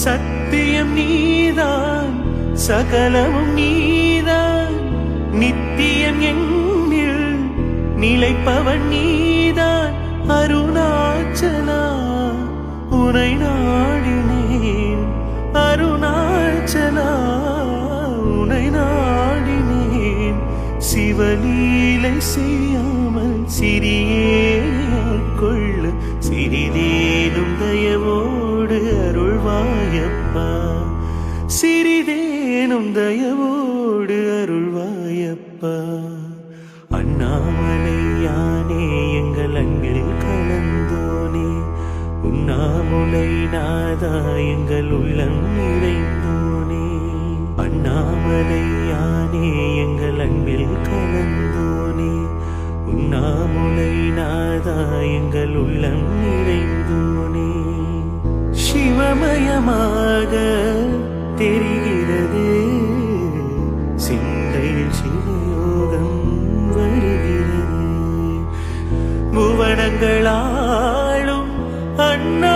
சத்தியம் நீதான், சகலமும் நீதான், நித்தியம் என்னில் நிலைப்பவன் நீதான். அருணாச்சலா உனை நாடினேன், அருணாச்சலா உனை நாடினேன். சிவலீலை செய்யாமல் சிறியேன் கொள்ள, சிறிதேனும் தயவோடு அருள்வாயப்பா, சிறிதேனும் தயவோடு அருள்வாயப்பா. அண்ணாமலை யானே எங்கள் அன்பில் கலந்தோனே, உண்ணாமுலை நாதா எங்கள் உள்ளம் நிறைந்தோனே. அண்ணாமலை யானே எங்கள் அன்பில் கலந்தோனே, உண்ணாமுலை நாதா எங்கள் உள்ளம் நிறைந்தோனே. சிவமயமாக தெரிகிறது, சிந்தையில் சிவயோகம் வருகிறது. புவனங்களாளும் அண்ணா